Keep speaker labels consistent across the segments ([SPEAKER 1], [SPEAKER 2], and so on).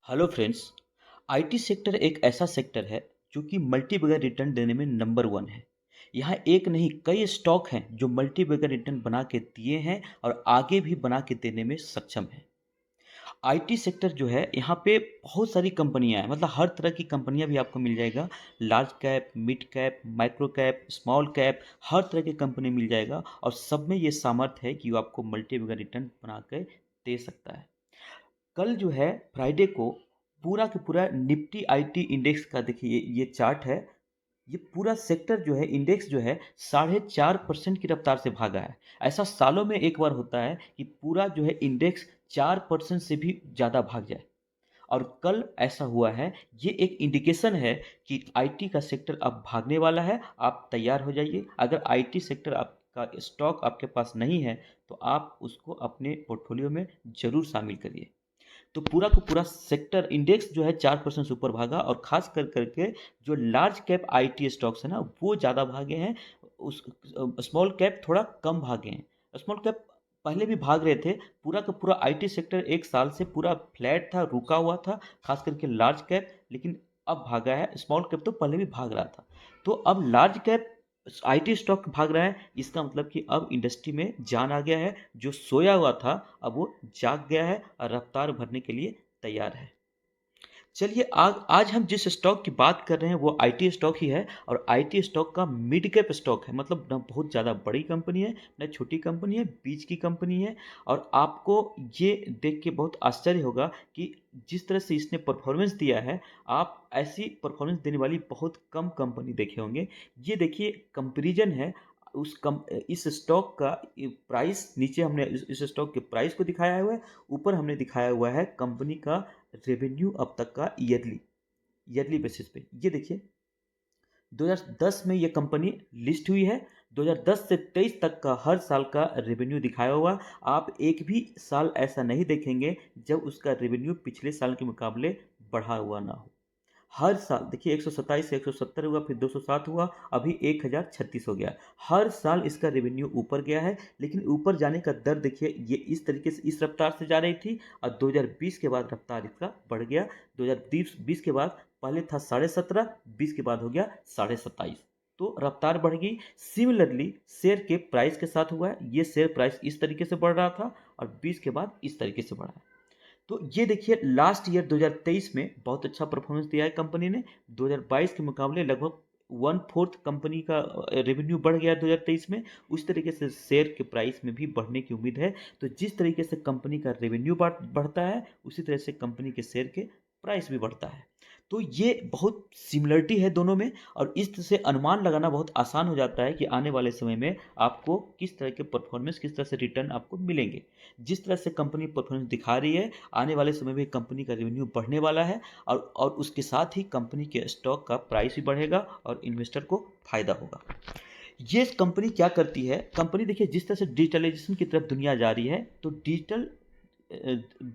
[SPEAKER 1] Hello friends. IT sector एक ऐसा sector है जो कि मल्टी बैगर रिटर्न देने में नंबर वन है। यहाँ एक नहीं कई स्टॉक हैं जो मल्टी बैगर रिटर्न बना के दिए हैं और आगे भी बना के देने में सक्षम है। आईटी सेक्टर जो है यहाँ पे बहुत सारी कंपनियां हैं, मतलब हर तरह की कंपनियां भी आपको मिल जाएगा। Large cap, mid cap, micro cap, small cap, हर तरह की कंपनी मिल जाएगा और सब में ये सामर्थ्य है कि वो आपको मल्टी बैगर रिटर्न बना के दे सकता है। कल जो है फ्राइडे को पूरा का पूरा निफ्टी आईटी इंडेक्स का देखिए ये चार्ट है। ये पूरा सेक्टर जो है, इंडेक्स जो है, 4.5% की रफ्तार से भागा है। ऐसा सालों में एक बार होता है कि पूरा जो है इंडेक्स 4% से भी ज़्यादा भाग जाए। और कल ऐसा हुआ है। ये एक इंडिकेशन है कि आईटी का सेक्टर अब भागने वाला है। आप तैयार हो जाइए। अगर आईटी सेक्टर आपका स्टॉक आपके पास नहीं है तो आप उसको अपने पोर्टफोलियो में ज़रूर शामिल करिए। तो पूरा का पूरा सेक्टर इंडेक्स जो है 4% से ऊपर भागा और खास कर करके जो लार्ज कैप आईटी स्टॉक्स है ना वो ज़्यादा भागे हैं। उस स्मॉल कैप थोड़ा कम भागे हैं। स्मॉल कैप पहले भी भाग रहे थे। पूरा का पूरा आईटी सेक्टर एक साल से पूरा फ्लैट था, रुका हुआ था, खास करके लार्ज कैप। लेकिन अब भागा है। स्मॉल कैप तो पहले भी भाग रहा था। तो अब लार्ज कैप आईटी स्टॉक भाग रहा है। इसका मतलब कि अब इंडस्ट्री में जान आ गया है। जो सोया हुआ था अब वो जाग गया है और रफ्तार भरने के लिए तैयार है। चलिए आज आज हम जिस स्टॉक की बात कर रहे हैं वो आईटी स्टॉक ही है। और आईटी स्टॉक का मिड कैप स्टॉक है, मतलब ना बहुत ज़्यादा बड़ी कंपनी है ना छोटी कंपनी है, बीच की कंपनी है। और आपको ये देख के बहुत आश्चर्य होगा कि जिस तरह से इसने परफॉर्मेंस दिया है, आप ऐसी परफॉर्मेंस देने वाली बहुत कम कंपनी देखे होंगे। ये देखिए कंपैरिजन है उस कम इस स्टॉक का। प्राइस नीचे हमने इस स्टॉक के प्राइस को दिखाया हुआ है। ऊपर हमने दिखाया हुआ है कंपनी का रेवेन्यू अब तक का ईयरली ईयरली बेसिस पे। ये देखिए 2010 में ये कंपनी लिस्ट हुई है। 2010 से 23 तक का हर साल का रेवेन्यू दिखाया हुआ। आप एक भी साल ऐसा नहीं देखेंगे जब उसका रेवेन्यू पिछले साल के मुकाबले बढ़ा हुआ ना हो। हर साल देखिए 127 से 170 हुआ, फिर 207 हुआ, अभी 1036 हो गया। हर साल इसका रेवेन्यू ऊपर गया है। लेकिन ऊपर जाने का दर देखिए, ये इस तरीके से इस रफ्तार से जा रही थी और 2020 के बाद रफ्तार इसका बढ़ गया। 2020 के बाद पहले था 17.5, 20 के बाद हो गया 27.5। तो रफ्तार बढ़ गई। सिमिलरली शेयर के प्राइस के साथ हुआ है। ये शेयर प्राइस इस तरीके से बढ़ रहा था और 20 के बाद इस तरीके से बढ़ा है। तो ये देखिए लास्ट ईयर 2023 में बहुत अच्छा परफॉर्मेंस दिया है कंपनी ने। 2022 के मुकाबले लगभग वन फोर्थ कंपनी का रेवेन्यू बढ़ गया है 2023 में। उस तरीके से शेयर के प्राइस में भी बढ़ने की उम्मीद है। तो जिस तरीके से कंपनी का रेवेन्यू बढ़ता है उसी तरह से कंपनी के शेयर के प्राइस भी बढ़ता है। तो ये बहुत सिमिलरिटी है दोनों में। और इस तरह से अनुमान लगाना बहुत आसान हो जाता है कि आने वाले समय में आपको किस तरह के परफॉर्मेंस, किस तरह से रिटर्न आपको मिलेंगे। जिस तरह से कंपनी परफॉर्मेंस दिखा रही है, आने वाले समय में कंपनी का रेवेन्यू बढ़ने वाला है। और उसके साथ ही कंपनी के स्टॉक का प्राइस भी बढ़ेगा और इन्वेस्टर को फायदा होगा। ये कंपनी क्या करती है? कंपनी देखिए जिस तरह से डिजिटलाइजेशन की तरफ दुनिया जा रही है तो डिजिटल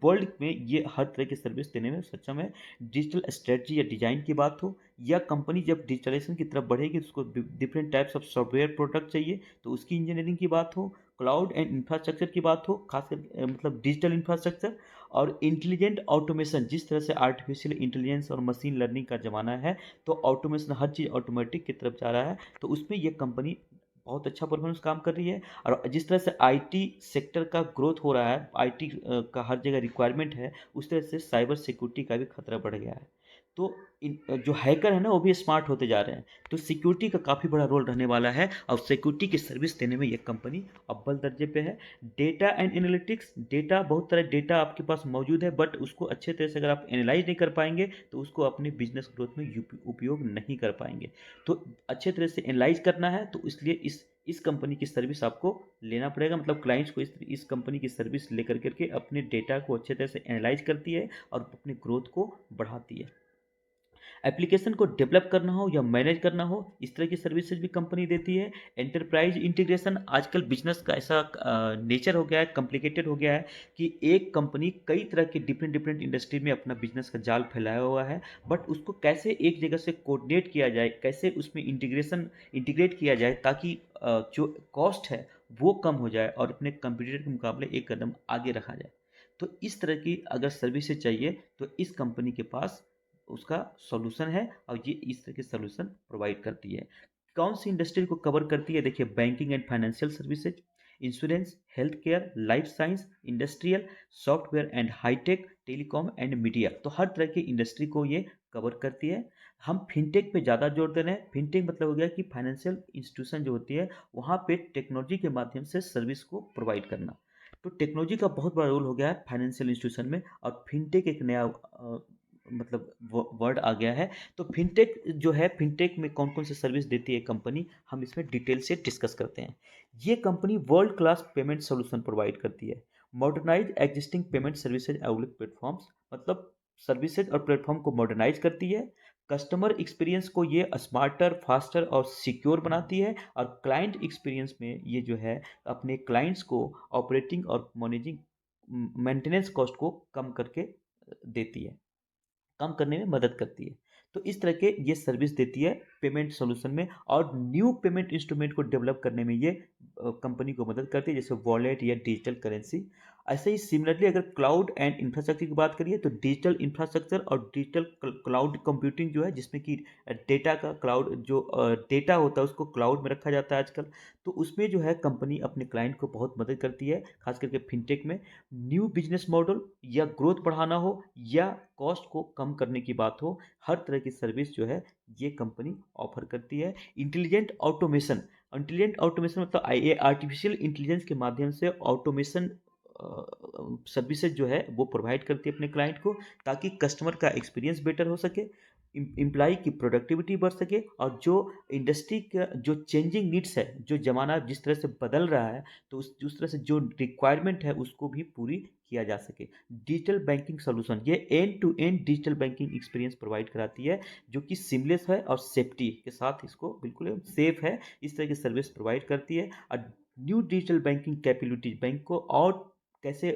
[SPEAKER 1] वर्ल्ड में ये हर तरह की सर्विस देने में सक्षम है। डिजिटल स्ट्रेटजी या डिजाइन की बात हो, या कंपनी जब डिजिटलाइजेशन की तरफ बढ़ेगी तो उसको different types of software product चाहिए तो उसकी इंजीनियरिंग की बात हो, क्लाउड एंड इंफ्रास्ट्रक्चर की बात हो, खासकर मतलब डिजिटल इंफ्रास्ट्रक्चर और इंटेलिजेंट ऑटोमेशन। जिस तरह से आर्टिफिशियल इंटेलिजेंस और मशीन लर्निंग का ज़माना है तो ऑटोमेशन, हर चीज़ ऑटोमेटिक की तरफ जा रहा है। तो उसमें ये कंपनी बहुत अच्छा परफॉर्मेंस काम कर रही है। और जिस तरह से आईटी सेक्टर का ग्रोथ हो रहा है, आईटी का हर जगह रिक्वायरमेंट है, उस तरह से साइबर सिक्योरिटी का भी खतरा बढ़ गया है। तो जो हैकर है ना वो भी स्मार्ट होते जा रहे हैं। तो सिक्योरिटी का काफ़ी बड़ा रोल रहने वाला है और सिक्योरिटी की सर्विस देने में ये कंपनी अव्वल दर्जे पे है। डेटा एंड एनालिटिक्स, डेटा, बहुत तरह डेटा आपके पास मौजूद है बट उसको अच्छे तरह से अगर आप एनालाइज नहीं कर पाएंगे तो उसको अपने बिजनेस ग्रोथ में उपयोग नहीं कर पाएंगे। तो अच्छे तरह से एनालाइज करना है तो इसलिए इस कंपनी की सर्विस आपको लेना पड़ेगा। मतलब क्लाइंट्स को इस कंपनी की सर्विस लेकर करके अपने डेटा को अच्छे तरह से एनालाइज करती है और अपने ग्रोथ को बढ़ाती है। एप्लीकेशन को डेवलप करना हो या मैनेज करना हो, इस तरह की सर्विसेज भी कंपनी देती है। एंटरप्राइज इंटीग्रेशन, आजकल बिजनेस का ऐसा नेचर हो गया है, कॉम्प्लिकेटेड हो गया है कि एक कंपनी कई तरह के डिफरेंट डिफरेंट इंडस्ट्री में अपना बिजनेस का जाल फैलाया हुआ है। बट उसको कैसे एक जगह से कोऑर्डिनेट किया जाए, कैसे उसमें इंटीग्रेट किया जाए ताकि जो कॉस्ट है वो कम हो जाए और अपने कंपटीटर के मुकाबले एक कदम आगे रखा जाए। तो इस तरह की अगर सर्विसेज चाहिए तो इस कंपनी के पास उसका सॉल्यूशन है और ये इस तरह के सॉल्यूशन प्रोवाइड करती है। कौन सी इंडस्ट्री को कवर करती है? देखिए, banking and financial services, insurance, health care, life science, industrial, software and high tech, telecom and media. तो हर तरह की इंडस्ट्री को ये कवर करती है। हम फिनटेक पे ज़्यादा जोर दे रहे हैं। फिनटेक मतलब हो गया कि फाइनेंशियल इंस्टीट्यूशन जो होती है वहाँ पे टेक्नोलॉजी के माध्यम से सर्विस को प्रोवाइड करना। तो टेक्नोलॉजी का बहुत बड़ा रोल हो गया है फाइनेंशियल इंस्टीट्यूशन में, और फिनटेक एक नया मतलब वर्ड आ गया है। तो फिनटेक जो है, फिनटेक में कौन कौन सी सर्विस देती है कंपनी, हम इसमें डिटेल से डिस्कस करते हैं। ये company world class payment solution provide करती है, modernise existing payment services available platforms, मतलब सर्विसेज और प्लेटफॉर्म को मॉडर्नाइज करती है। कस्टमर एक्सपीरियंस को ये स्मार्टर, फास्टर और सिक्योर बनाती है, और क्लाइंट एक्सपीरियंस में ये जो है अपने क्लाइंट्स को ऑपरेटिंग और मैनेजिंग मेंटेनेंस कॉस्ट को कम करके देती है, कम करने में मदद करती है। तो इस तरह के ये सर्विस देती है पेमेंट सॉल्यूशन में, और न्यू पेमेंट इंस्ट्रूमेंट को डेवलप करने में ये कंपनी को मदद करती है, जैसे वॉलेट या डिजिटल करेंसी। ऐसे ही सिमिलरली अगर क्लाउड एंड इंफ्रास्ट्रक्चर की बात करिए तो डिजिटल इंफ्रास्ट्रक्चर और डिजिटल क्लाउड कंप्यूटिंग जो है, जिसमें कि डेटा का क्लाउड जो डेटा होता है उसको क्लाउड में रखा जाता है आजकल। तो उसमें जो है कंपनी अपने क्लाइंट को बहुत मदद करती है, खास करके फिनटेक में। न्यू बिजनेस मॉडल या ग्रोथ बढ़ाना हो या कॉस्ट को कम करने की बात हो, हर तरह की सर्विस जो है ये कंपनी ऑफर करती है। इंटेलिजेंट ऑटोमेशन मतलब आई आर्टिफिशियल इंटेलिजेंस के माध्यम से ऑटोमेशन सर्विसेज जो है वो प्रोवाइड करती है अपने क्लाइंट को, ताकि कस्टमर का एक्सपीरियंस बेटर हो सके, एम्प्लॉय की प्रोडक्टिविटी बढ़ सके, और जो इंडस्ट्री का जो चेंजिंग नीड्स है, जो ज़माना जिस तरह से बदल रहा है, तो उस तरह से जो रिक्वायरमेंट है उसको भी पूरी किया जा सके। डिजिटल बैंकिंग सॉल्यूशन, ये end to end digital banking experience provide कराती है, जो कि सिमलेस है और सेफ्टी के साथ इसको बिल्कुल सेफ है, इस तरह की सर्विस प्रोवाइड करती है। और new digital banking capabilities, bank को और कैसे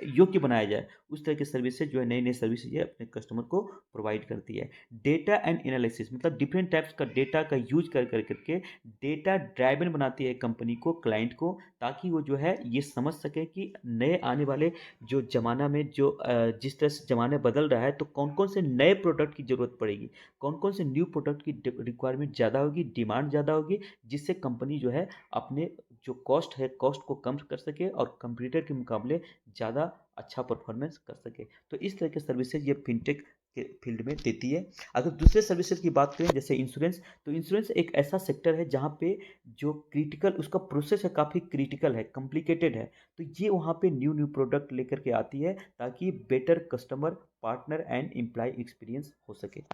[SPEAKER 1] योग्य बनाया जाए, उस तरह की सर्विसेज जो है, नई नई सर्विसेज है अपने कस्टमर को प्रोवाइड करती है। डेटा एंड एनालिसिस मतलब डिफरेंट टाइप्स का डेटा का यूज कर करके डेटा ड्राइवन बनाती है कंपनी को, क्लाइंट को, ताकि वो जो है ये समझ सके कि नए आने वाले जो ज़माना में जो जिस तरह से ज़माने बदल रहा है, तो कौन कौन से नए प्रोडक्ट की ज़रूरत पड़ेगी, कौन कौन से न्यू प्रोडक्ट की रिक्वायरमेंट ज़्यादा होगी, डिमांड ज़्यादा होगी, जिससे कंपनी जो है अपने जो कॉस्ट है, कॉस्ट को कम कर सके और कंपटीटर के मुकाबले ज़्यादा अच्छा परफॉर्मेंस कर सके। तो इस तरह के सर्विसेज ये फिनटेक के फील्ड में देती है। अगर दूसरे सर्विसेज की बात करें जैसे इंश्योरेंस, तो इंश्योरेंस एक ऐसा सेक्टर है जहाँ पे जो क्रिटिकल उसका प्रोसेस है, काफ़ी क्रिटिकल है, कॉम्प्लिकेटेड है। तो ये वहाँ पे न्यू न्यू प्रोडक्ट लेकर के आती है, ताकि better customer, partner and employee experience हो सके।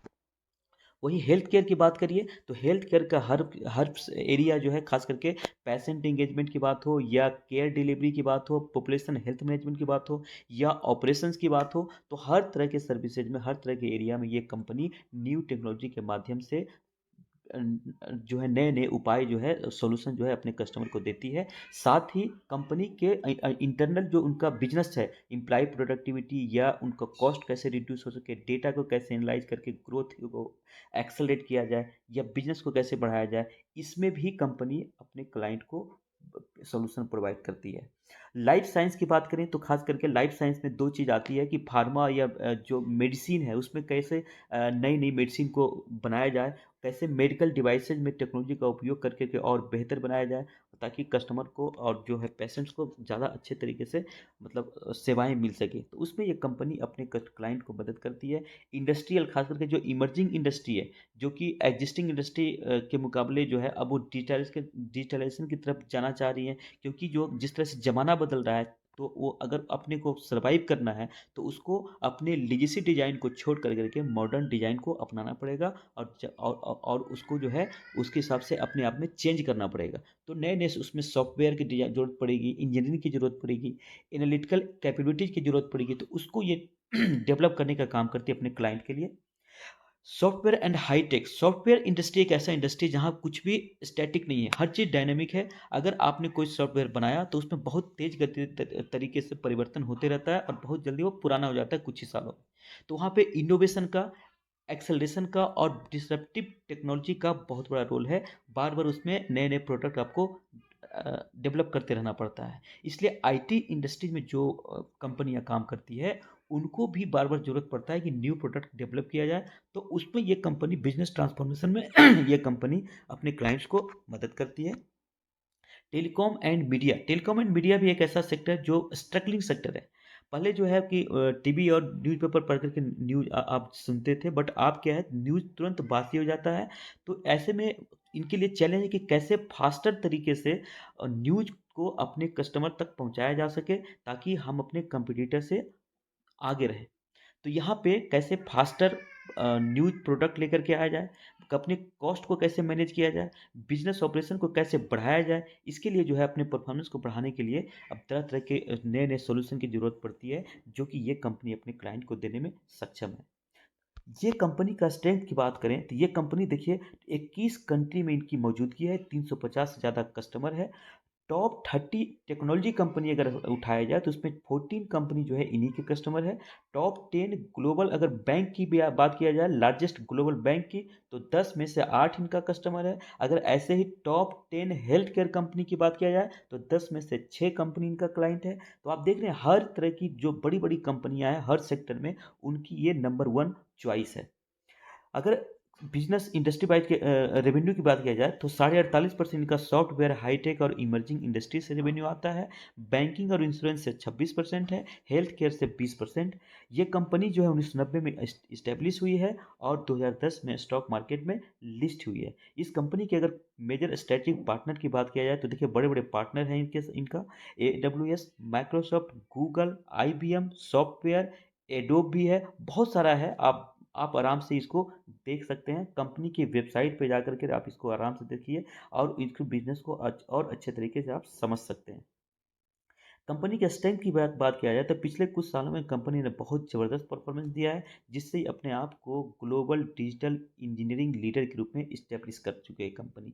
[SPEAKER 1] वहीं हेल्थ केयर की बात करिए तो हेल्थ केयर का हर हर एरिया जो है, खास करके पेशेंट एंगेजमेंट की बात हो या केयर डिलीवरी की बात हो, पॉपुलेशन हेल्थ मैनेजमेंट की बात हो या ऑपरेशंस की बात हो, तो हर तरह के सर्विसेज में, हर तरह के एरिया में ये कंपनी न्यू टेक्नोलॉजी के माध्यम से जो है नए नए उपाय जो है, सॉल्यूशन जो है अपने कस्टमर को देती है। साथ ही कंपनी के इंटरनल जो उनका बिजनेस है, एम्प्लॉय प्रोडक्टिविटी या उनका कॉस्ट कैसे रिड्यूस हो सके, डेटा को कैसे एनालाइज करके ग्रोथ को एक्सेलरेट किया जाए या बिजनेस को कैसे बढ़ाया जाए, इसमें भी कंपनी अपने क्लाइंट को सॉल्यूशन प्रोवाइड करती है। लाइफ साइंस की बात करें तो खास करके लाइफ साइंस में दो चीज़ आती है कि फार्मा या जो मेडिसिन है उसमें कैसे नई नई मेडिसिन को बनाया जाए, कैसे मेडिकल डिवाइसेज में टेक्नोलॉजी का उपयोग करके के और बेहतर बनाया जाए, ताकि कस्टमर को और जो है पेशेंट्स को ज़्यादा अच्छे तरीके से मतलब सेवाएं मिल सके। तो उसमें ये कंपनी अपने क्लाइंट को मदद करती है। इंडस्ट्रियल, खास करके जो इमर्जिंग इंडस्ट्री है, जो कि एग्जिस्टिंग इंडस्ट्री के मुकाबले जो है अब वो डिजिटलाइजेशन की तरफ जाना चाह रही है, क्योंकि जो जिस तरह से ज़माना बदल रहा है, तो वो अगर अपने को सर्वाइव करना है तो उसको अपने लिगेसी डिज़ाइन को छोड़ कर करके मॉडर्न डिज़ाइन को अपनाना पड़ेगा, और उसको जो है उसके हिसाब से अपने आप में चेंज करना पड़ेगा। तो नए नए उसमें सॉफ्टवेयर की डिजाइन जरूरत पड़ेगी, इंजीनियरिंग की जरूरत पड़ेगी, एनालिटिकल कैपेबिलिटीज की जरूरत पड़ेगी, तो उसको ये डेवलप करने का काम करती है अपने क्लाइंट के लिए। Software and high tech, software industry एक ऐसा इंडस्ट्री जहां कुछ भी स्टैटिक नहीं है, हर चीज़ डायनेमिक है। अगर आपने कोई सॉफ्टवेयर बनाया तो उसमें बहुत तेज गति तरीके से परिवर्तन होते रहता है, और बहुत जल्दी वो पुराना हो जाता है कुछ ही सालों में। तो वहाँ पे इनोवेशन का, एक्सेलरेशन का और डिसरप्टिव टेक्नोलॉजी का बहुत बड़ा रोल है। बार बार उसमें नए नए प्रोडक्ट आपको डेवलप करते रहना पड़ता है। इसलिए आईटी इंडस्ट्री में जो कंपनियां काम करती है, उनको भी बार बार जरूरत पड़ता है कि न्यू प्रोडक्ट डेवलप किया जाए। तो उसमें ये कंपनी बिजनेस ट्रांसफॉर्मेशन में ये कंपनी अपने क्लाइंट्स को मदद करती है। टेलीकॉम एंड मीडिया भी एक ऐसा सेक्टर है जो स्ट्रगलिंग सेक्टर है। पहले जो है कि टीवी और न्यूज़पेपर पढ़ करके न्यूज़ आप सुनते थे, बट आप क्या है, न्यूज़ तुरंत बासी हो जाता है। तो ऐसे में इनके लिए चैलेंज है कि कैसे फास्टर तरीके से न्यूज़ को अपने कस्टमर तक पहुंचाया जा सके, ताकि हम अपने कंपटीटर से आगे रहें। तो यहाँ पे कैसे फास्टर न्यू प्रोडक्ट लेकर के आया जाए, अपने कॉस्ट को कैसे मैनेज किया जाए, बिजनेस ऑपरेशन को कैसे बढ़ाया जाए, इसके लिए जो है अपने परफॉर्मेंस को बढ़ाने के लिए अब तरह तरह के नए नए सोल्यूशन की जरूरत पड़ती है, जो कि ये कंपनी अपने क्लाइंट को देने में सक्षम है। ये कंपनी का स्ट्रेंथ की बात करें तो ये कंपनी देखिए 21 कंट्री में इनकी मौजूदगी है, 350 से ज़्यादा कस्टमर है। टॉप 30 टेक्नोलॉजी कंपनी अगर उठाया जाए तो उसमें 14 कंपनी जो है इन्हीं के कस्टमर है। टॉप 10 ग्लोबल अगर बैंक की भी बात किया जाए, लार्जेस्ट ग्लोबल बैंक की, तो 10 में से 8 इनका कस्टमर है। अगर ऐसे ही टॉप 10 हेल्थ केयर कंपनी की बात किया जाए तो 10 में से 6 कंपनी इनका क्लाइंट है। तो आप देख रहे हैं हर तरह की जो बड़ी बड़ी कंपनियां हैं हर सेक्टर में, उनकी ये नंबर वन चॉइस है। अगर बिजनेस इंडस्ट्री वाइज के रेवेन्यू की बात किया जाए तो 48.5% इनका सॉफ्टवेयर, हाईटेक और इमर्जिंग इंडस्ट्री से रेवेन्यू आता है। बैंकिंग और इंश्योरेंस से 26% है। हेल्थ केयर से 20%। ये कंपनी जो है 1990 में इस्टेब्लिश हुई है और 2010 में स्टॉक मार्केट में लिस्ट हुई है। इस कंपनी के अगर मेजर स्ट्रेटेजिक पार्टनर की बात किया जाए तो देखिए बड़े बड़े पार्टनर हैं इनका AWS, Microsoft, Google, IBM software, adobe भी है, बहुत सारा है। आप आराम से इसको देख सकते हैं। कंपनी की वेबसाइट पे जाकर के आप इसको आराम से देखिए और इसके बिजनेस को और अच्छे तरीके से आप समझ सकते हैं। कंपनी के स्ट्रेंथ की बात किया जाए तो पिछले कुछ सालों में कंपनी ने बहुत ज़बरदस्त परफॉर्मेंस दिया है, जिससे अपने आप को ग्लोबल डिजिटल इंजीनियरिंग लीडर के रूप में इस्टेब्लिश कर चुके हैं कंपनी।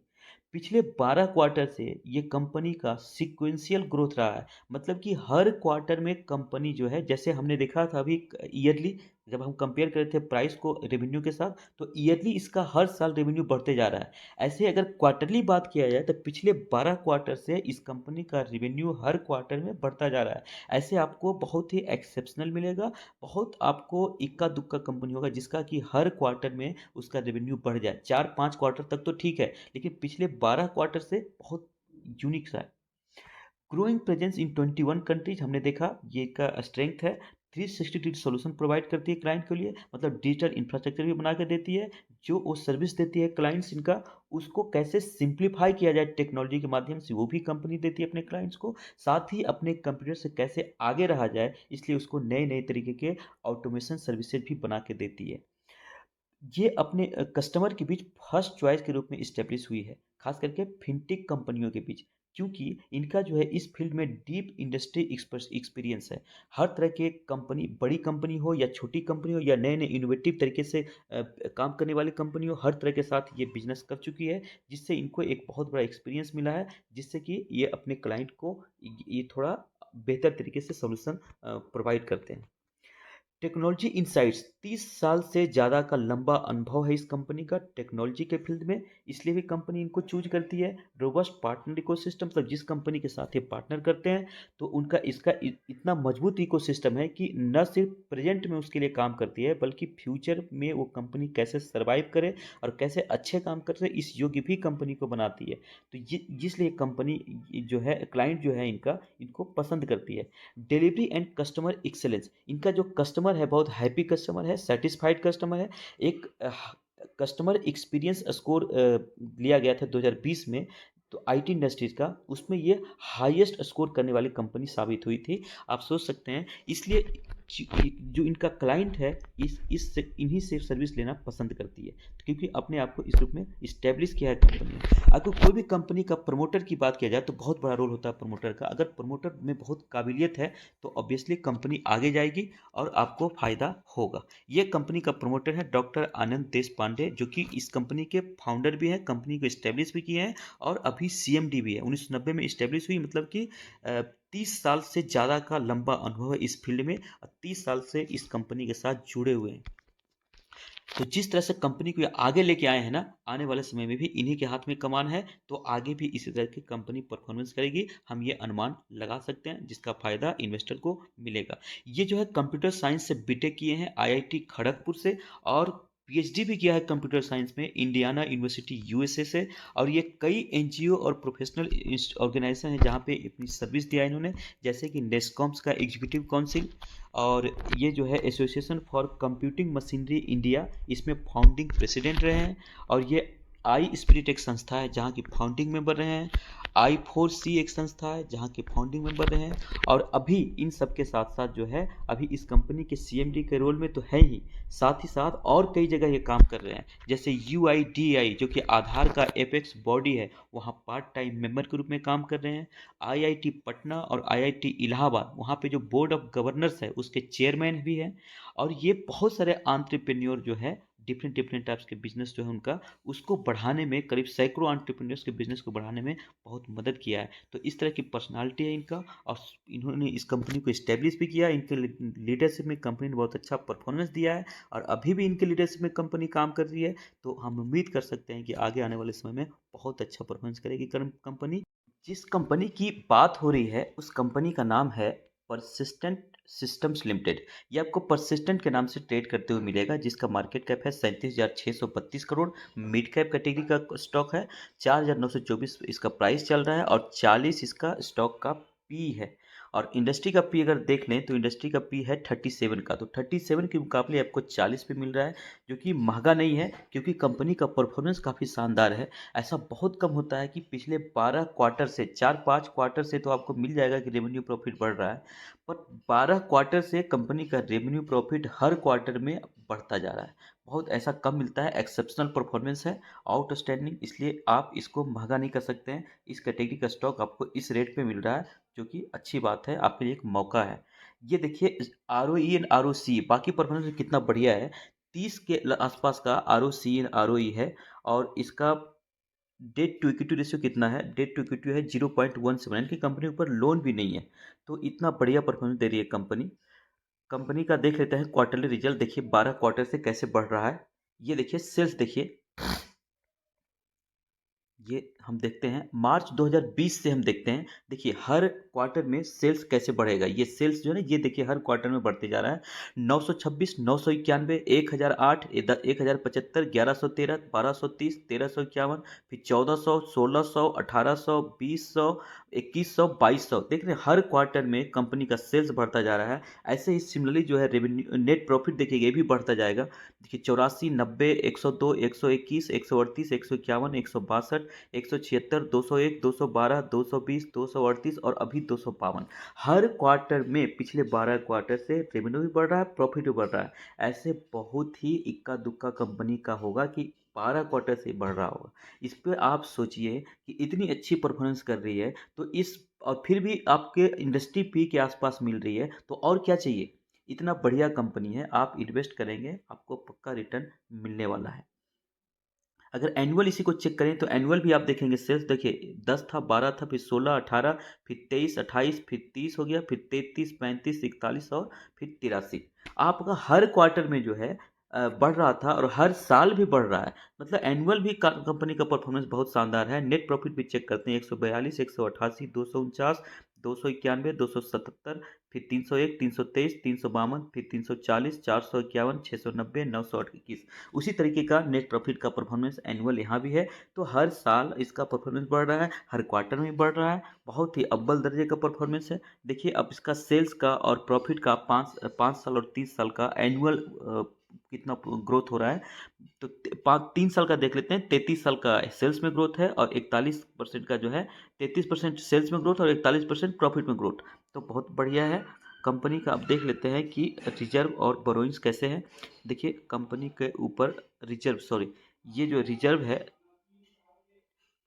[SPEAKER 1] पिछले 12 क्वार्टर से ये कंपनी का सीक्वेंशियल ग्रोथ रहा है। मतलब कि हर क्वार्टर में कंपनी जो है, जैसे हमने देखा था अभी ईयरली, जब हम कंपेयर कर रहे थे प्राइस को रेवेन्यू के साथ, तो ईयरली इसका हर साल रेवेन्यू बढ़ते जा रहा है। ऐसे अगर क्वार्टरली बात किया जाए तो पिछले 12 क्वार्टर से इस कंपनी का रेवेन्यू हर क्वार्टर में बढ़ता जा रहा है। ऐसे आपको बहुत ही एक्सेप्शनल मिलेगा। बहुत आपको इक्का दुक्का कंपनी होगा जिसका कि हर क्वार्टर में उसका रेवेन्यू बढ़ जाए। 4-5 क्वार्टर तक तो ठीक है, लेकिन पिछले 12 क्वार्टर से बहुत यूनिक सा है। ग्रोइंग प्रेजेंस इन 21 कंट्रीज हमने देखा, ये का स्ट्रेंथ है। 360 डिग्री सॉल्यूशन प्रोवाइड करती है क्लाइंट के लिए, मतलब डिजिटल इंफ्रास्ट्रक्चर भी बना के देती है। जो वो सर्विस देती है क्लाइंट्स इनका, उसको कैसे सिंप्लीफाई किया जाए टेक्नोलॉजी के माध्यम से, वो भी कंपनी देती है अपने क्लाइंट्स को। साथ ही अपने कंप्यूटर से कैसे आगे रहा जाए, इसलिए उसको नए नए तरीके के ऑटोमेशन सर्विसेज भी बना के देती है। ये अपने कस्टमर के बीच फर्स्ट चॉइस के रूप में इस्टेब्लिश हुई है, खास करके फिनटेक कंपनियों के बीच, क्योंकि इनका जो है इस फील्ड में डीप इंडस्ट्री एक्सपीरियंस है। हर तरह के कंपनी, बड़ी कंपनी हो या छोटी कंपनी हो या नए नए इनोवेटिव तरीके से काम करने वाली कंपनी हो, हर तरह के साथ ये बिजनेस कर चुकी है, जिससे इनको एक बहुत बड़ा एक्सपीरियंस मिला है, जिससे कि ये अपने क्लाइंट को ये थोड़ा बेहतर तरीके से सोल्यूशन प्रोवाइड करते हैं। टेक्नोलॉजी इनसाइट्स, 30 साल से ज़्यादा का लंबा अनुभव है इस कंपनी का टेक्नोलॉजी के फील्ड में, इसलिए भी कंपनी इनको चूज करती है। रोबस्ट पार्टनर इकोसिस्टम, मतलब जिस कंपनी के साथ ये पार्टनर करते हैं तो उनका इसका इतना मजबूत इकोसिस्टम है कि न सिर्फ प्रेजेंट में उसके लिए काम करती है, बल्कि फ्यूचर में वो कंपनी कैसे सरवाइव करे और कैसे अच्छे काम करे, इस योग्य भी कंपनी को बनाती है। तो ये इसलिए कंपनी जो है, क्लाइंट जो है इनका, इनको पसंद करती है। डिलीवरी एंड कस्टमर एक्सेलेंस, इनका जो कस्टमर है बहुत हैप्पी कस्टमर है, सेटिस्फाइड कस्टमर है। एक कस्टमर एक्सपीरियंस स्कोर लिया गया था 2020 में, तो आईटी इंडस्ट्रीज का, उसमें ये हाईएस्ट स्कोर करने वाली कंपनी साबित हुई थी। आप सोच सकते हैं, इसलिए जो इनका क्लाइंट है इस इन्हीं से सर्विस लेना पसंद करती है, क्योंकि अपने आप को इस रूप में इस्टेब्लिश किया है कंपनी ने। अगर कोई भी कंपनी का प्रमोटर की बात किया जाए तो बहुत बड़ा रोल होता है प्रमोटर का। अगर प्रमोटर में बहुत काबिलियत है तो ऑब्वियसली कंपनी आगे जाएगी और आपको फायदा होगा। ये कंपनी का प्रमोटर है डॉक्टर आनंद देश पांडे, जो कि इस कंपनी के फाउंडर भी हैं, कंपनी को इस्टेब्लिश भी किए हैं और अभी CMD भी है। 1990 में इस्टेब्लिश हुई, मतलब कि 30 साल से ज़्यादा का लंबा अनुभव है इस फील्ड में और 30 साल से इस कंपनी के साथ जुड़े हुए हैं। तो जिस तरह से कंपनी को ये आगे लेके आए हैं ना, आने वाले समय में भी इन्हीं के हाथ में कमान है, तो आगे भी इसी तरह की कंपनी परफॉर्मेंस करेगी, हम ये अनुमान लगा सकते हैं, जिसका फ़ायदा इन्वेस्टर को मिलेगा। ये जो है कंप्यूटर साइंस से बीटेक किए हैं आईआईटी खड़गपुर से, और पीएचडी भी किया है कंप्यूटर साइंस में इंडियाना यूनिवर्सिटी यूएसए से। और ये कई एनजीओ और प्रोफेशनल ऑर्गेनाइजेशन है जहाँ पे अपनी सर्विस दिया है इन्होंने, जैसे कि नेस्कॉम्स का एग्जीक्यूटिव काउंसिल, और ये जो है association for computing machinery India, इसमें फाउंडिंग प्रेसिडेंट रहे हैं। और ये आई स्पिरिट एक संस्था है जहाँ की फाउंडिंग मेंबर रहे हैं। आई फोर सी एक संस्था है जहाँ के फाउंडिंग मेंबर रहे हैं। और अभी इन सब के साथ साथ जो है, अभी इस कंपनी के सीएमडी के रोल में तो है ही, साथ ही साथ और कई जगह ये काम कर रहे हैं, जैसे यूआईडीआई जो कि आधार का एपेक्स बॉडी है, वहाँ पार्ट टाइम मेंबर के रूप में काम कर रहे हैं। आईआईटी पटना और आईआईटी इलाहाबाद, वहाँ पे जो बोर्ड ऑफ गवर्नर्स है उसके चेयरमैन भी हैं। और ये बहुत सारे एंटरप्रेन्योर जो है, डिफरेंट डिफरेंट टाइप्स के बिजनेस जो है उनका, उसको बढ़ाने में, करीब सैकड़ों एंटरप्रेन्योर्स के बिजनेस को बढ़ाने में बहुत मदद किया है। तो इस तरह की पर्सनालिटी है इनका, और इन्होंने इस कंपनी को इस्टेब्लिश भी किया। इनके लीडरशिप में कंपनी ने बहुत अच्छा परफॉर्मेंस दिया है, और अभी भी इनके लीडरशिप में कंपनी काम कर रही है। तो हम उम्मीद कर सकते हैं कि आगे आने वाले समय में बहुत अच्छा परफॉर्मेंस करेगी कंपनी। जिस कंपनी की बात हो रही है उस कंपनी का नाम है परसिस्टेंट सिस्टम्स लिमिटेड। ये आपको परसिस्टेंट के नाम से ट्रेड करते हुए मिलेगा, जिसका मार्केट कैप है 37,632 करोड़। मिड कैप कैटेगरी का स्टॉक है। 4,924 इसका प्राइस चल रहा है, और 40 इसका स्टॉक का पी है। और इंडस्ट्री का पी अगर देख लें तो इंडस्ट्री का पी है 37 का, तो 37 के मुकाबले आपको 40 पे मिल रहा है, जो कि महंगा नहीं है, क्योंकि कंपनी का परफॉर्मेंस काफ़ी शानदार है। ऐसा बहुत कम होता है कि पिछले 12 क्वार्टर से, 4-5 क्वार्टर से तो आपको मिल जाएगा कि रेवेन्यू प्रॉफिट बढ़ रहा है, पर 12 क्वार्टर से कंपनी का रेवेन्यू प्रॉफिट हर क्वार्टर में बढ़ता जा रहा है। बहुत ऐसा कम मिलता है, एक्सेप्शनल परफॉर्मेंस है, आउटस्टैंडिंग, इसलिए आप इसको महंगा नहीं कर सकते हैं। इस कैटेगरी का स्टॉक आपको इस रेट पे मिल रहा है, जो कि अच्छी बात है, आपके लिए एक मौका है। ये देखिए R O E and R O C बाकी परफॉर्मेंस कितना बढ़िया है। 30 के आसपास का R O C and R O E है, और इसका डेट टू इक्विटी रेशियो कितना है, डेट टू इक्विटी है 0.17, यानी कि कंपनी के ऊपर लोन भी नहीं है। तो इतना बढ़िया परफॉर्मेंस दे रही है कंपनी। कंपनी का देख लेते हैं क्वार्टरली रिजल्ट, देखिए 12 क्वार्टर से कैसे बढ़ रहा है। ये देखिए सेल्स, देखिए ये हम देखते हैं मार्च 2020 से हम देखते हैं, देखिए हर क्वार्टर में सेल्स कैसे बढ़ेगा। ये सेल्स जो है ना, ये देखिए हर क्वार्टर में बढ़ते जा रहा है। 926, 991, 1008, 1075, 1113, 1230, 1351, फिर 1400, 1600, 1800, 2000, 2100, 2200। देख रहे हैं हर क्वार्टर में कंपनी का सेल्स बढ़ता जा रहा है। ऐसे ही सिमिलरली जो है रेवेन्यू, नेट प्रॉफिट देखिए ये भी बढ़ता जाएगा। देखिए 84, 90, 102, 121, 138, 151, 162, 176, 201, 212, 220, 238 और अभी 252। हर क्वार्टर में पिछले 12 क्वार्टर से रेवेन्यू भी बढ़ रहा है, प्रॉफिट भी बढ़ रहा है। ऐसे बहुत ही इक्का दुक्का कंपनी का होगा कि 12 क्वार्टर से बढ़ रहा होगा। इस पे आप सोचिए कि इतनी अच्छी परफॉर्मेंस कर रही है, तो इस, और फिर भी आपके इंडस्ट्री पी के आसपास मिल रही है, तो और क्या चाहिए। इतना बढ़िया कंपनी है, आप इन्वेस्ट करेंगे आपको पक्का रिटर्न मिलने वाला है। अगर एनुअल इसी को चेक करें तो एनुअल भी आप देखेंगे, सेल्स देखिए 10 था, 12 था, फिर 16, 18, फिर 23, 28, फिर 30 हो गया, फिर 33, 35, 41 और फिर 83। आपका हर क्वार्टर में जो है बढ़ रहा था, और हर साल भी बढ़ रहा है। मतलब एनुअल भी कंपनी का परफॉर्मेंस बहुत शानदार है। नेट प्रॉफिट भी चेक करते हैं, 142, 188, 249, 291, 277, फिर 301, 323, 352, फिर 340, 451, 690, 921। उसी तरीके का नेट प्रॉफिट का परफॉर्मेंस एनुअल यहाँ भी है। तो हर साल इसका परफॉर्मेंस बढ़ रहा है, हर क्वार्टर में बढ़ रहा है। बहुत ही अव्वल दर्जे का परफॉर्मेंस है। देखिए अब इसका सेल्स का और प्रॉफिट का 5 साल और 30 साल का एनुअल कितना ग्रोथ हो रहा है। तो 3 साल का देख लेते हैं। 33 साल का सेल्स में ग्रोथ है, और 41% का जो है, 33% सेल्स में ग्रोथ और 41% प्रॉफिट में ग्रोथ। तो बहुत बढ़िया है कंपनी का। अब देख लेते हैं कि रिजर्व और बोरोइंग्स कैसे हैं। देखिए कंपनी के ऊपर रिजर्व, सॉरी, ये जो रिजर्व है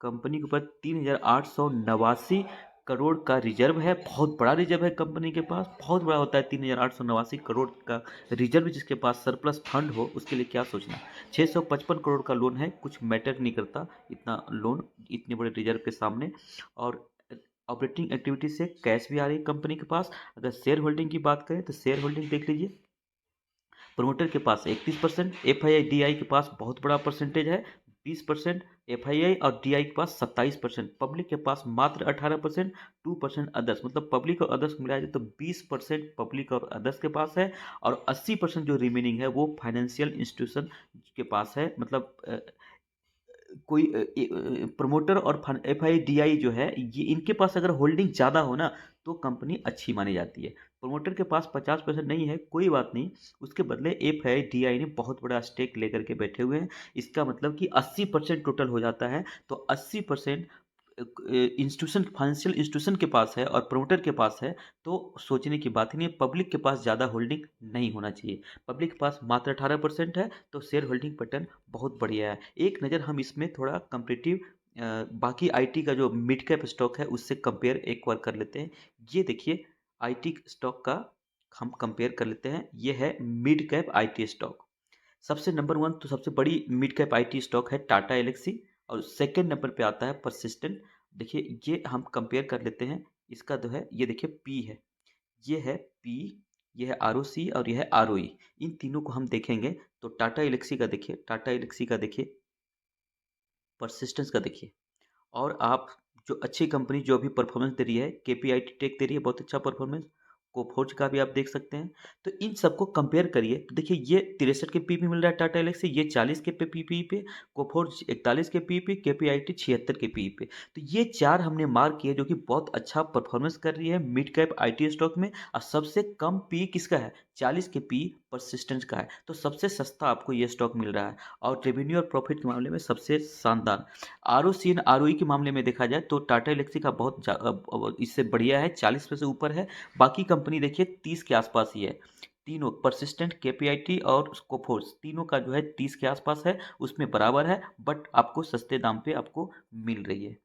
[SPEAKER 1] कंपनी के ऊपर 3,889 करोड़ का रिजर्व है। बहुत बड़ा रिजर्व है कंपनी के पास, बहुत बड़ा होता है 3,889 करोड़ का रिजर्व। जिसके पास सरप्लस फंड हो उसके लिए क्या सोचना। 655 करोड़ का लोन है, कुछ मैटर नहीं करता इतना लोन इतने बड़े रिजर्व के सामने। और ऑपरेटिंग एक्टिविटी से कैश भी आ रही है कंपनी के पास। अगर शेयर होल्डिंग की बात करें तो शेयर होल्डिंग देख लीजिए, प्रोमोटर के पास 31%, एफआईआई के पास बहुत बड़ा परसेंटेज है 20%, एफआईआई और डीआई के पास 27%, पब्लिक के पास मात्र 18%, 2% अदर्स, मतलब पब्लिक और अदर्स मिलाया जाए तो 20% पब्लिक और अदर्स के पास है, और 80% जो रिमेनिंग है वो फाइनेंशियल इंस्टीट्यूशन के पास है। मतलब कोई प्रमोटर और एफ आई डी आई जो है, ये इनके पास अगर होल्डिंग ज़्यादा हो ना तो कंपनी अच्छी मानी जाती है। प्रमोटर के पास 50% नहीं है, कोई बात नहीं, उसके बदले एफ आई डी आई ने बहुत बड़ा स्टेक लेकर के बैठे हुए हैं। इसका मतलब कि 80% टोटल हो जाता है, तो 80% इंस्टीट्यूशन, फाइनेंशियल इंस्टीट्यूशन के पास है और प्रमोटर के पास है, तो सोचने की बात ही नहीं है। पब्लिक के पास ज़्यादा होल्डिंग नहीं होना चाहिए, पब्लिक के पास मात्र 18% है, तो शेयर होल्डिंग पैटर्न बहुत बढ़िया है। एक नज़र हम इसमें थोड़ा कंपेटिव बाकी आईटी का जो मिड कैप स्टॉक है उससे कंपेयर एक बार कर लेते हैं। ये देखिए आईटी स्टॉक का हम कंपेयर कर लेते हैं, ये है मिड कैप आईटी स्टॉक। सबसे नंबर वन, तो सबसे बड़ी मिड कैप आईटी स्टॉक है टाटा एलेक्सी, और सेकंड नंबर पे आता है परसिस्टेंट। देखिए ये हम कंपेयर कर लेते हैं, इसका जो है ये देखिए पी है, ये है पी, ये है आर ओ सी और ये है आर ओ ई। इन तीनों को हम देखेंगे तो टाटा एलेक्सी का देखिए, टाटा एलेक्सी का देखिए, परसिस्टेंस का देखिए, और आप जो अच्छी कंपनी जो अभी परफॉर्मेंस दे रही है, केपीआईटी टेक दे रही है बहुत अच्छा परफॉर्मेंस, कोफोर्ज का भी आप देख सकते हैं। तो इन सबको कंपेयर करिए तो देखिए ये 63 के पी मिल रहा है टाटा एलेक्सी, ये 40 के पी पे, कोफोर्ज 41 के पी पे, केपीआईटी 76 के पी पे। तो ये चार हमने मार्क किए जो कि बहुत अच्छा परफॉर्मेंस कर रही है मिड कैप आईटी स्टॉक में। और सबसे कम पी किसका है, 40 के पी परसिस्टेंस का है, तो सबसे सस्ता आपको ये स्टॉक मिल रहा है। और रेवेन्यू और प्रॉफिट के मामले में सबसे शानदार। R O C and R O E के मामले में देखा जाए तो टाटा एलेक्सी का बहुत इससे बढ़िया है, 40 पे से ऊपर है। बाकी कंपनी देखिए 30 के आसपास ही है, तीनों परसिस्टेंट, केपीआईटी और कोफोर्स, तीनों का जो है 30 के आसपास है, उसमें बराबर है, बट आपको सस्ते दाम पे आपको मिल रही है।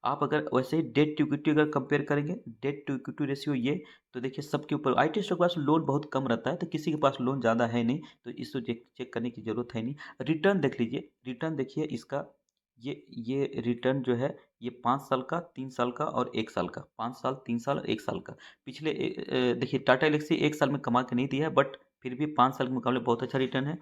[SPEAKER 1] आप अगर वैसे ही डेट टू इक्विटी अगर कंपेयर करेंगे, डेट टू इक्विटी रेशियो ये, तो देखिए सबके ऊपर आईटी स्टॉक के पास लोन बहुत कम रहता है, तो किसी के पास लोन ज़्यादा है नहीं, तो इसको चेक करने की ज़रूरत है नहीं। रिटर्न देख लीजिए, रिटर्न देखिए इसका, ये रिटर्न जो है, ये 5 साल का, 3 साल का और 1 साल का, 5 साल, 3 साल और 1 साल का। पिछले देखिए टाटा एलेक्सी 1 साल में कमा के नहीं दिया है, बट फिर भी 5 साल के मुकाबले बहुत अच्छा रिटर्न है।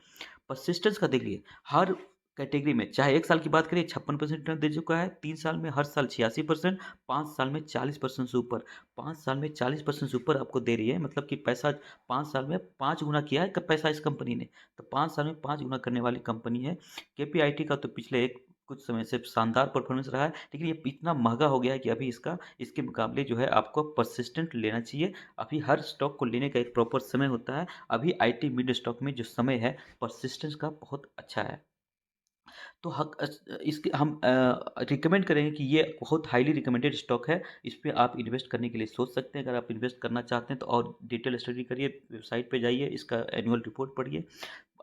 [SPEAKER 1] परसिस्टेंस का देख लिए, हर कैटेगरी में चाहे 1 साल की बात करिए 56% रिटर्न दे चुका है, 3 साल में हर साल 86%, 5 साल में 40% से ऊपर, 5 साल में 40% से ऊपर आपको दे रही है। मतलब कि पैसा 5 साल में 5 गुना किया है पैसा इस कंपनी ने, तो 5 साल में 5 गुना करने वाली कंपनी है। केपीआईटी का तो पिछले एक कुछ समय से शानदार परफॉर्मेंस रहा है, लेकिन ये इतना महंगा हो गया है कि अभी इसके मुकाबले जो है आपको परसिस्टेंट लेना चाहिए। अभी हर स्टॉक को लेने का एक प्रॉपर समय होता है, अभी आईटी मिड स्टॉक में जो समय है परसिस्टेंस का बहुत अच्छा है। तो इसके हम रिकमेंड करेंगे कि ये बहुत हाईली रिकमेंडेड स्टॉक है, इस पे आप इन्वेस्ट करने के लिए सोच सकते हैं। अगर आप इन्वेस्ट करना चाहते हैं तो और डिटेल स्टडी करिए, वेबसाइट पे जाइए, इसका एनुअल रिपोर्ट पढ़िए।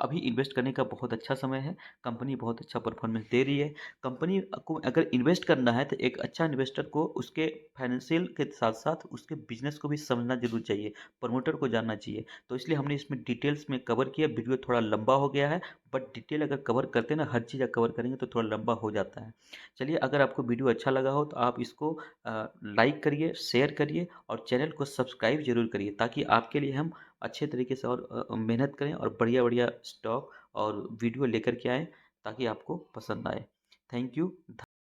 [SPEAKER 1] अभी इन्वेस्ट करने का बहुत अच्छा समय है, कंपनी बहुत अच्छा परफॉर्मेंस दे रही है। कंपनी को अगर इन्वेस्ट करना है तो एक अच्छा इन्वेस्टर को उसके फाइनेंशियल के साथ साथ उसके बिजनेस को भी समझना जरूर चाहिए, प्रमोटर को जानना चाहिए। तो इसलिए हमने इसमें डिटेल्स में कवर किया, वीडियो थोड़ा लंबा हो गया है, बट डिटेल अगर कवर करते हैं ना, हर चीज़ कवर करेंगे तो थोड़ा लंबा हो जाता है। चलिए, अगर आपको वीडियो अच्छा लगा हो तो आप इसको लाइक करिए, शेयर करिए और चैनल को सब्सक्राइब जरूर करिए, ताकि आपके लिए हम अच्छे तरीके से और मेहनत करें और बढ़िया बढ़िया स्टॉक और वीडियो लेकर के आएँ, ताकि आपको पसंद आए। Thank you.